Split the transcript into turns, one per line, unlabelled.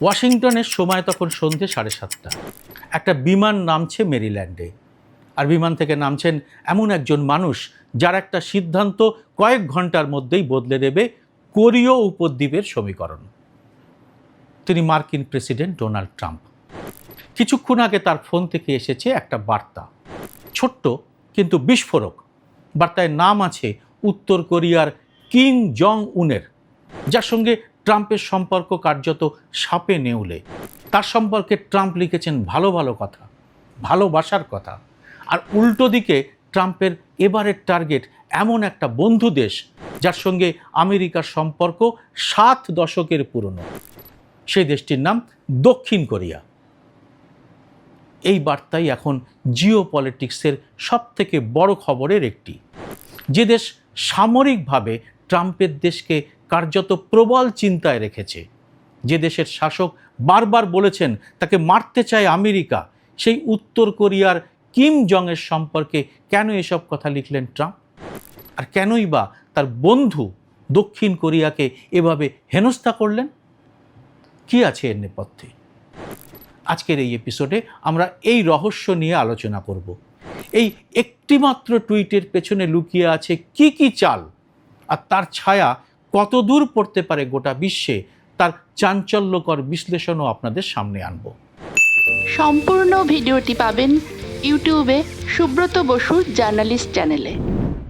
ওয়াশিংটনের সময় তখন সন্ধে 7:30। একটা বিমান নামছে মেরিল্যান্ডে, আর বিমান থেকে নামছেন এমন একজন মানুষ যার একটা সিদ্ধান্ত কয়েক ঘন্টার মধ্যেই বদলে দেবে কোরীয় উপদ্বীপের সমীকরণ। তিনি মার্কিন প্রেসিডেন্ট ডোনাল্ড ট্রাম্প। কিছুক্ষণ আগে তার ফোন থেকে এসেছে একটা বার্তা, ছোট্ট কিন্তু বিস্ফোরক। বার্তায় নাম আছে উত্তর কোরিয়ার কিম জং উনের, যার সঙ্গে ট্রাম্পের সম্পর্ক কার্যত সাপে নেউলে। তার সম্পর্কে ট্রাম্প লিখেছেন ভালো ভালো কথা, ভালোবাসার কথা। আর উল্টো দিকে ট্রাম্পের এবারের টার্গেট এমন একটা বন্ধু দেশ যার সঙ্গে আমেরিকার সম্পর্ক 7 দশকের পুরনো। সেই দেশটির নাম দক্ষিণ কোরিয়া। এই বার্তাই এখন জিও পলিটিক্সের সবথেকে বড় খবরের একটি। যে দেশ সামরিকভাবে ট্রাম্পের দেশকে কার্যত প্রবল চিন্তায় রেখেছে, যে দেশের শাসক বারবার বলেছেন তাকে মারতে চায় আমেরিকা, সেই উত্তর কোরিয়ার কিম জংয়ের সম্পর্কে কেন এসব কথা লিখলেন ট্রাম্প? আর কেনই বা তার বন্ধু দক্ষিণ কোরিয়াকে এভাবে হেনস্থা করলেন? কি আছে এর নেপথ্যে? আজকের এই এপিসোডে আমরা এই রহস্য নিয়ে আলোচনা করব। এই একটিমাত্র টুইটের পেছনে লুকিয়ে আছে কি কি চাল, আর তার ছায়া কত দূর পড়তে পারে গোটা বিশ্বে, তার চাঞ্চল্যকর বিশ্লেষণও আপনাদের সামনে আনব।
সম্পূর্ণ ভিডিওটি পাবেন ইউটিউবে সুব্রত বসু জার্নালিস্ট চ্যানেলে।